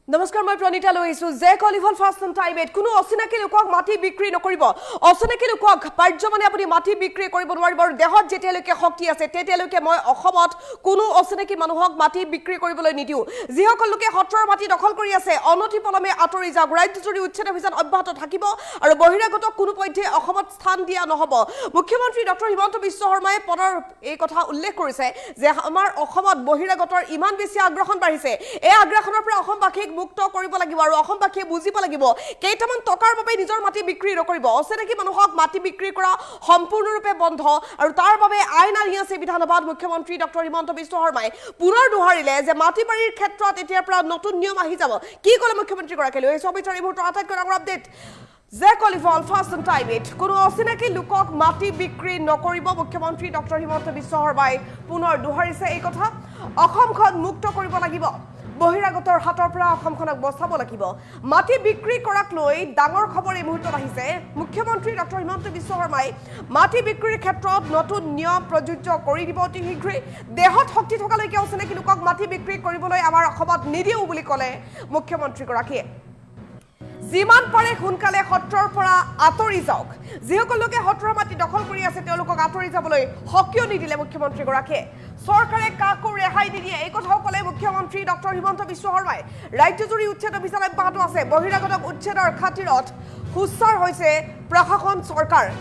নমস্কাৰ মই প্ৰণীতা লৈছো যে কলিভল ফাৰ্ষ্ট টাইমত কোনো অচিনাকি লোকক মাটি বিক্ৰী নকৰিব অচিনাকি লোকক পাৰ্যমানে আপুনি মাটি বিক্ৰী কৰিব নোৱাৰিব আৰু দেহত যেতিয়ালৈকে শক্তি আছে তেতিয়ালৈকে মই অসমত কোনো অচিনাকি মানুহক মাটি বিক্ৰী কৰিবলৈ নিদিও যিসকল লোকে সত্ৰৰ মাটি দখল কৰি আছে অনতি পলমে আঁতৰি যাওক ৰাজ্যজুৰি উচ্ছেদ অভিযান অব্যাহত থাকিব আৰু বহিৰাগত কোনো পধ্যে অসমত স্থান দিয়া নহব মুখ্যমন্ত্ৰী ডক্টৰ হিমন্ত বিশ্ব শৰ্মাই পনৰ এই কথা উল্লেখ কৰিছে যে আমাৰ অসমত বহিৰাগতৰ ইমান বেছি আগ্ৰাসন বাঢ়িছে এই আগ্ৰাসনৰ পৰা অসমবাসীক মুক্ত কৰিব লাগিব আৰু অসমবাসীয়ে বুজিব লাগিব কেইটামান টকাৰ বাবে নিজৰ মাটি বিক্ৰী নকৰিব অচিনাকি মানুহক মাটি বিক্ৰী কৰা সম্পূৰ্ণৰূপে বন্ধ আৰু তাৰ বাবে আইন আনি আছে বিধানসভাত মুখ্যমন্ত্ৰী ডক্টৰ হিমন্ত বিশ্ব শৰ্মাই পুনৰ দোহাৰিলে যে মাটি বাৰীৰ ক্ষেত্ৰত এতিয়াৰ পৰা নতুন নিয়ম আহি যাব কি ক'লে মুখ্যমন্ত্ৰী গৰাকীলৈ এই সবিতাৰ এই মুহূৰ্তৰ আটাইতকৈ ডাঙৰ আপডেট যে কলিভল ফাৰ্ষ্ট টাইমত কোনো অচিনাকি লোকক মাটি বিক্ৰী নকৰিব মুখ্যমন্ত্ৰী ডক্টৰ হিমন্ত বিশ্ব শৰ্মাই পুনৰ দোহাৰিছে এই কথা অসমখন মুক্ত কৰিব লাগিব বহিৰাগতৰ হাতৰ পৰা অসমখনক বচাব লাগিব মাটি বিক্ৰী কৰাক লৈ ডাঙৰ খবৰ এই মুহূৰ্তত আহিছে মুখ্যমন্ত্ৰী ডক্টৰ হিমন্ত বিশ্ব শৰ্মাই মাটি বিক্ৰীৰ ক্ষেত্ৰত নতুন নিয়ম প্ৰযোজ্য কৰি দিব অতি শীঘ্ৰেই দেহত শক্তি থকালৈকে অচিনাকি লোকক মাটি বিক্ৰী কৰিবলৈ আমাৰ অসমত নিদিও বুলি ক'লে মুখ্যমন্ত্ৰীগৰাকীয়ে যিমান পাৰে সোনকালে সত্ৰৰ পৰা আঁতৰি যাওক যিসকল লোকে সত্ৰৰ মাটি দখল কৰি আছে তেওঁলোকক আঁতৰি যাবলৈ সকিয় নিদিলে মুখ্যমন্ত্ৰীগৰাকীয়ে চৰকাৰে কাকো ৰেহাই নিদিয়ে এই কথাও ক'লে মুখ্যমন্ত্ৰী ডক্টৰ হিমন্ত বিশ্ব শৰ্মাই ৰাজ্যজুৰি উচ্ছেদ অভিযান অব্যাহত আছে বহিৰাগতক উচ্ছেদৰ খাতিৰত হুঁচাৰ হৈছে প্ৰশাসন চৰকাৰ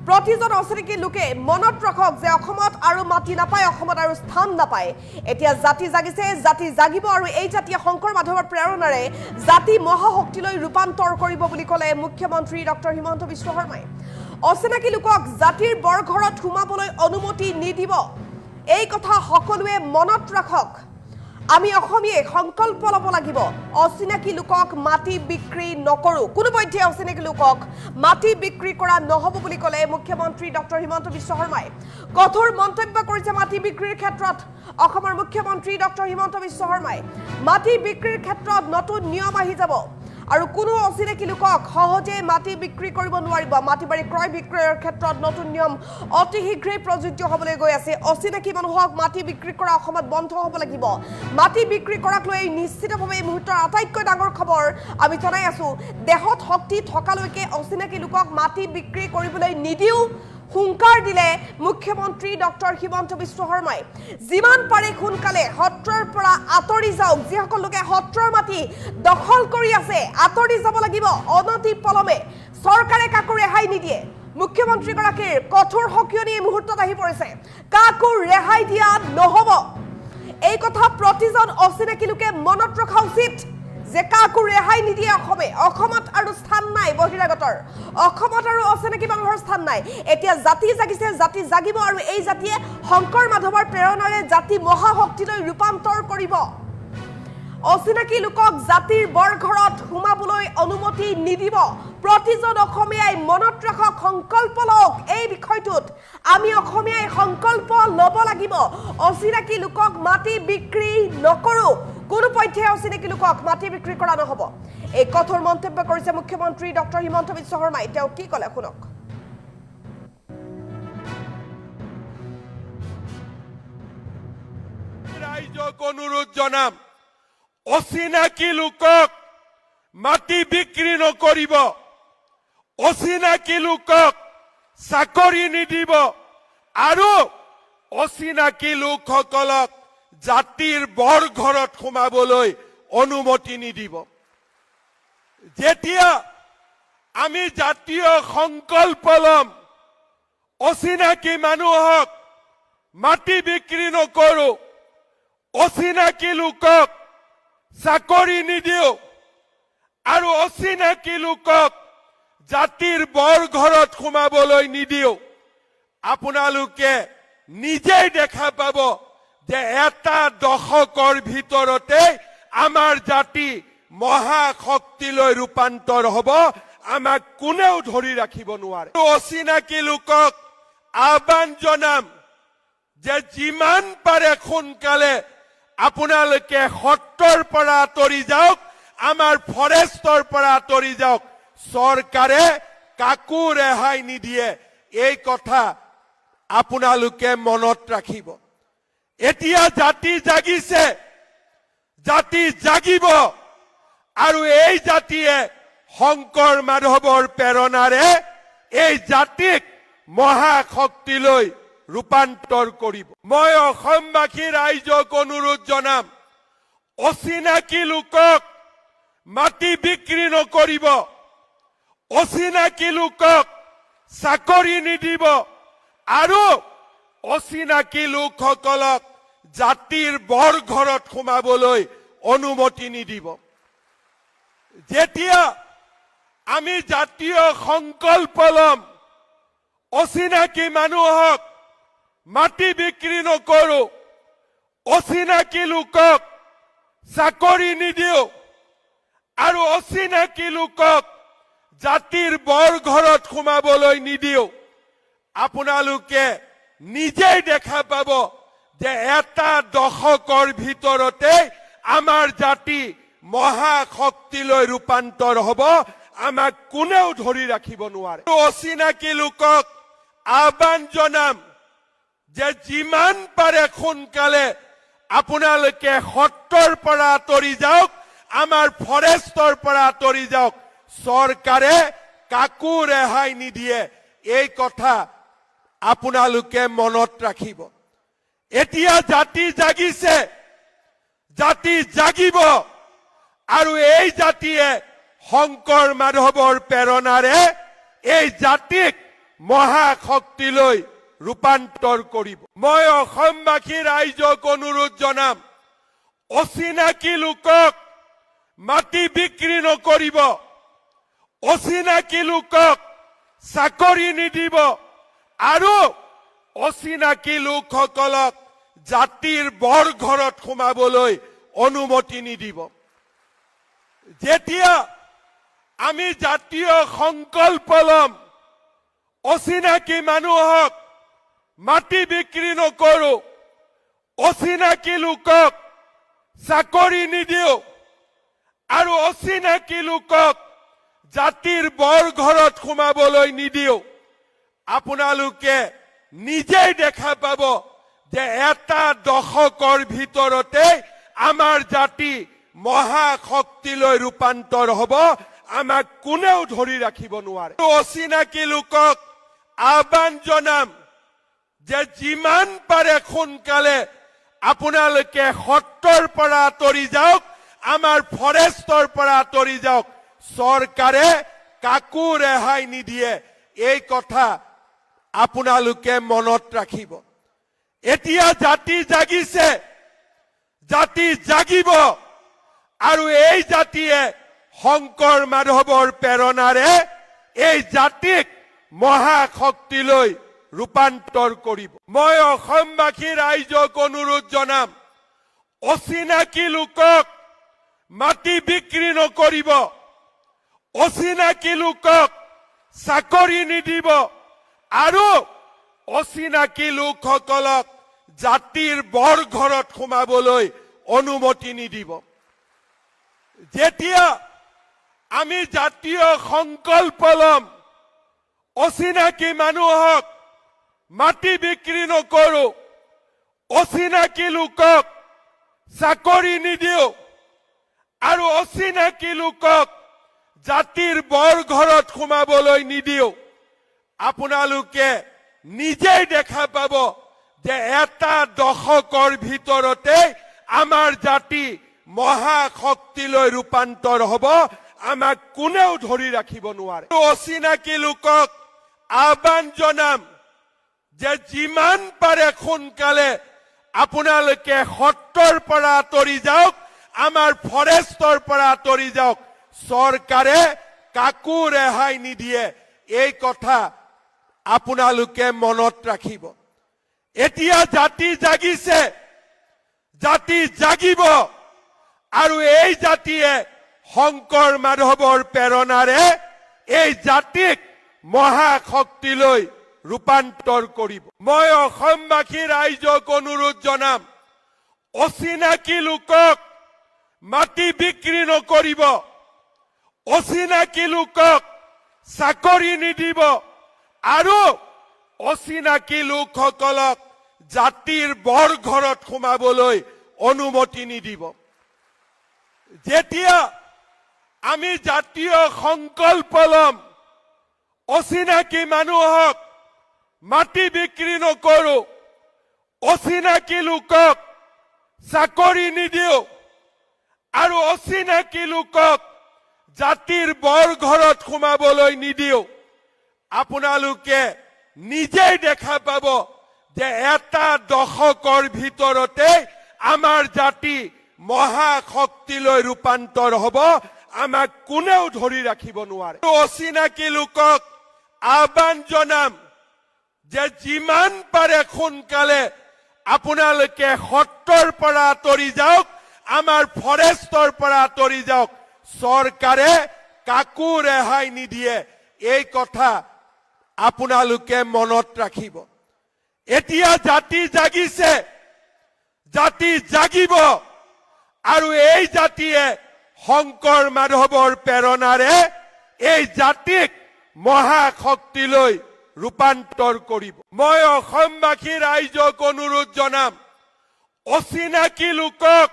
প্ৰতিজন অচিনাকি লোকে মনত ৰাখক যে অসমত আৰু মাটি নাপায় অসমত আৰু স্থান নাপায় এতিয়া জাতি জাগিছে জাতি জাগিব আৰু এই জাতিয়ে শংকৰ মাধৱৰ প্ৰেৰণাৰে জাতি মহাশক্তিলৈ ৰূপান্তৰ কৰিব বুলি ক'লে মুখ্যমন্ত্ৰী ডক্টৰ হিমন্ত বিশ্ব শৰ্মাই অচিনাকি লোকক জাতিৰ বৰঘৰত সোমাবলৈ অনুমতি নিদিব এই কথা সকলোৱে মনত ৰাখক আমি অসমীয়ে সংকল্প ল'ব লাগিব অচিনাকি লোকক মাটি বিক্ৰী নকৰো কোনো পধ্যে অচিনাকি লোকক মাটি বিক্ৰী কৰা নহব বুলি ক'লে মুখ্যমন্ত্ৰী ডক্টৰ হিমন্ত বিশ্ব শৰ্মাই কঠোৰ মন্তব্য কৰিছে মাটি বিক্ৰীৰ ক্ষেত্ৰত অসমৰ মুখ্যমন্ত্ৰী ডক্টৰ হিমন্ত বিশ্ব শৰ্মাই মাটি বিক্ৰীৰ ক্ষেত্ৰত নতুন নিয়ম আহি যাব আৰু কোনো অচিনাকি লোকক সহজে মাটি বিক্ৰী কৰিব নোৱাৰিব মাটি বাৰী ক্ৰয় বিক্ৰয়ৰ ক্ষেত্ৰত নতুন নিয়ম অতি শীঘ্ৰেই প্ৰযোজ্য হ'বলৈ গৈ আছে অচিনাকি মানুহক মাটি বিক্ৰী কৰা অসমত বন্ধ হ'ব লাগিব মাটি বিক্ৰী কৰাক লৈ নিশ্চিতভাৱে এই মুহূৰ্তৰ আটাইতকৈ ডাঙৰ খবৰ আমি জনাই আছো দেহত শক্তি থকালৈকে অচিনাকি লোকক মাটি বিক্ৰী কৰিবলৈ নিদিও হুংকাৰ দিলে মুখ্যমন্ত্ৰী ডক্টৰ হিমন্ত বিশ্ব শৰ্মাই যিমান পাৰে সোনকালে সত্ৰৰ পৰা আঁতৰি যাওক যিসকল লোকে সত্ৰৰ মাটি দখল কৰি আছে আঁতৰি যাব লাগিব অনতি পলমে চৰকাৰে কাকো ৰেহাই নিদিয়ে মুখ্যমন্ত্ৰীগৰাকীৰ কঠোৰ সকিয়নি এই মুহূৰ্তত আহি পৰিছে কাকো ৰেহাই দিয়া নহব এই কথা প্ৰতিজন অচিনাকি লোকে মনত ৰখা উচিত যে কাকো ৰেহাই নিদিয়ে অসমত আৰু স্থান নাই বহিৰাগতৰ অসমত আৰু অচিনাকি মানুহৰ স্থান নাই এতিয়া জাতি জাগিছে জাতি জাগিব আৰু এই জাতিয়ে শংকৰ মাধৱৰ প্ৰেৰণাৰে জাতি মহাশক্তিলৈ ৰূপান্তৰ কৰিব অচিনাকি লোকক জাতিৰ বৰঘৰত সোমাবলৈ অনুমতি নিদিব প্ৰতিজন অসমীয়াই মনত ৰাখক সংকল্প লওক এই বিষয়টোত আমি অসমীয়াই সংকল্প ল'ব লাগিব অচিনাকি লোকক মাটি বিক্ৰী নকৰো কোনো পধ্যে অচিনাকি লোকক মাটি বিক্ৰী কৰা নহব এই কঠোৰ মন্তব্য কৰিছে মুখ্যমন্ত্ৰী ডক্টৰ হিমন্ত বিশ্ব শৰ্মাই তেওঁ কি ক'লে শুনক ৰাইজক অনুৰোধ জনাম অচিনাকি লোকক মাটি বিক্ৰী নকৰিব অচিনাকি লোকক চাকৰি নিদিব আৰু অচিনাকি লোকসকলক জাতিৰ বৰঘৰত সোমাবলৈ অনুমতি নিদিব যেতিয়া আমি জাতীয় সংকল্প ল'ম অচিনাকি মানুহক মাটি বিক্ৰী নকৰো অচিনাকি লোকক চাকৰি নিদিও আৰু অচিনাকি লোকক জাতিৰ বৰঘৰত সোমাবলৈ নিদিও আপোনালোকে নিজেই দেখা পাব যে এটা দশকৰ ভিতৰতে আমাৰ জাতি মহাশক্তিলৈ ৰূপান্তৰ হ'ব আমাক কোনেও ধৰি ৰাখিব নোৱাৰে অচিনাকি লোকক আহ্বান জনাম যে যিমান পাৰে সোনকালে আপোনালোকে সত্ৰৰ পৰা আঁতৰি যাওক আমাৰ ফৰেষ্টৰ পৰা আঁতৰি যাওক চৰকাৰে কাকো ৰেহাই নিদিয়ে এই কথা আপোনালোকে মনত ৰাখিব এতিয়া জাতি জাগিছে জাতি জাগিব আৰু এই জাতিয়ে শংকৰ মাধৱৰ প্ৰেৰণাৰে এই জাতিক মহাশক্তিলৈ ৰূপান্তৰ কৰিব। মই অসমবাসী ৰাইজক অনুৰোধ জনাম, অচিনাকি লোকক মাটি বিক্ৰী নকৰিব, অচিনাকি লোকক চাকৰি নিদিব আৰু অচিনাকি লোকসকলক জাতিৰ বৰঘৰত সোমাবলৈ অনুমতি নিদিব। যেতিয়া আমি জাতীয় সংকল্প লম, অচিনাকি মানুহক মাটি বিক্ৰী নকৰো, অচিনাকি লোকক চাকৰি নিদিও আৰু অচিনাকি লোকক জাতিৰ বৰঘৰত সোমাবলৈ নিদিও, আপোনালোকে নিজেই দেখা পাব যে এটা দশকৰ ভিতৰতে আমাৰ জাতি মহাশক্তিলৈ ৰূপান্তৰ হ'ব। আমাক কোনেও ধৰি ৰাখিব নোৱাৰে। অচিনাকি লোকক আহ্বান জনাম যে যিমান পাৰে সোনকালে আপোনালোকে সত্ৰৰ পৰা আঁতৰি যাওক, আমাৰ ফৰেষ্টৰ পৰা আঁতৰি যাওক। চৰকাৰে কাকো ৰেহাই নিদিয়ে, এই কথা আপোনালোকে মনত ৰাখিব। এতিয়া জাতি জাগিছে, জাতি জাগিব আৰু এই জাতিয়ে শংকৰ মাধৱৰ প্ৰেৰণাৰে এই জাতিক মহাশক্তিলৈ ৰূপান্তৰ কৰিব। মই অসমবাসী ৰাইজক অনুৰোধ জনাম, অচিনাকি লোকক মাটি বিক্ৰী নকৰিব, অচিনাকি লোকক চাকৰি নিদিব আৰু অচিনাকি লোকসকলক জাতিৰ বৰঘৰত সোমাবলৈ অনুমতি নিদিব। যেতিয়া আমি জাতীয় সংকল্প লম, অচিনাকি মানুহক মাটি বিক্ৰী নকৰো, অচিনাকি লোকক চাকৰি নিদিও আৰু অচিনাকি লোকক জাতিৰ বৰঘৰত সোমাবলৈ নিদিও, আপোনালোকে নিজেই দেখা পাব যে এটা দশকৰ ভিতৰতে আমাৰ জাতি মহাশক্তিলৈ ৰূপান্তৰ হ'ব। আমাক কোনেও ধৰি ৰাখিব নোৱাৰে। অচিনাকি লোকক আহ্বান জনাম যে যিমান পাৰে সোনকালে আপোনালোকে সত্ৰৰ পৰা আঁতৰি যাওক, আমাৰ ফৰেষ্টৰ পৰা আঁতৰি যাওক। চৰকাৰে কাকো ৰেহাই নিদিয়ে, এই কথা আপোনালোকে মনত ৰাখিব। এতিয়া জাতি জাগিছে, জাতি জাগিব আৰু এই জাতিয়ে শংকৰ মাধৱৰ প্ৰেৰণাৰে এই জাতিক মহাশক্তিলৈ ৰূপান্তৰ কৰিব। মই অসমবাসী ৰাইজক অনুৰোধ জনাম, অচিনাকি লোকক মাটি বিক্ৰী নকৰিব, অচিনাকি লোকক চাকৰি নিদিব আৰু অচিনাকি লোকসকলক জাতিৰ বৰঘৰত সোমাবলৈ অনুমতি নিদিব। যেতিয়া আমি জাতীয় সংকল্প লম, অচিনাকি মানুহক মাটি বিক্ৰী নকৰো, অচিনাকি লোকক চাকৰি নিদিও আৰু অচিনাকি লোকক জাতিৰ বৰঘৰত সোমাবলৈ নিদিও, আপোনালোকে নিজেই দেখা পাব যে এটা দশকৰ ভিতৰতে আমাৰ জাতি মহাশক্তিলৈ ৰূপান্তৰ হ'ব। আমাক কোনেও ধৰি ৰাখিব নোৱাৰে। অচিনাকি লোকক আহ্বান জনাম যে যিমান পাৰে সোনকালে আপোনালোকে সত্ৰৰ পৰা আঁতৰি যাওক, আমাৰ ফৰেষ্টৰ পৰা আঁতৰি যাওক। চৰকাৰে কাকো ৰেহাই নিদিয়ে, এই কথা আপোনালোকে মনত ৰাখিব। এতিয়া জাতি জাগিছে, জাতি জাগিব আৰু এই জাতিয়ে শংকৰ মাধৱৰ প্ৰেৰণাৰে এই জাতিক মহাশক্তিলৈ ৰূপান্তৰ কৰিব। মই অসমবাসী ৰাইজক অনুৰোধ জনাম, অচিনাকি লোকক মাটি বিক্ৰী নকৰিব, অচিনাকি লোকক চাকৰি নিদিব আৰু অচিনাকি লোকসকলক জাতিৰ বৰঘৰত সোমাবলৈ অনুমতি নিদিব। যেতিয়া আমি জাতীয় সংকল্প লম অচিনাকি মানুহক মাটি বিক্ৰী নকৰো অচিনাকি লোকক চাকৰি নিদিও আৰু অচিনাকি লোকক জাতিৰ বৰ ঘৰত সোমাবলৈ নিদিও আপোনালোকে নিজেই দেখা পাব যে এটা দশকৰ ভিতৰতে আমাৰ জাতি মহাশক্তিলৈ ৰূপান্তৰ হ'ব আমাক কোনেও ধৰি ৰাখিব নোৱাৰে অচিনাকি লোকক আহ্বান জনাম যে যিমান পাৰে সোনকালে আপোনালোকে সত্ৰৰ পৰা আঁতৰি যাওক আমাৰ ফৰেষ্টৰ পৰা আঁতৰি যাওক চৰকাৰে কাকো ৰেহাই নিদিয়ে এই কথা আপোনালোকে মনত ৰাখিব এতিয়া জাতি জাগিছে জাতি জাগিব আৰু এই জাতিয়ে শংকৰ মাধৱৰ প্ৰেৰণাৰে এই জাতিক মহাশক্তিলৈ ৰূপান্তৰ কৰিব মই অসমবাসী ৰাইজক অনুৰোধ জনাম অচিনাকি লোকক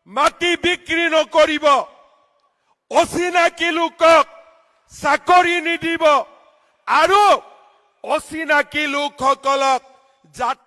মাটি বিক্ৰী নকৰিব অচিনাকি লোকক চাকৰি নিদিব আৰু অচিনাকি লোকসকলক জাতি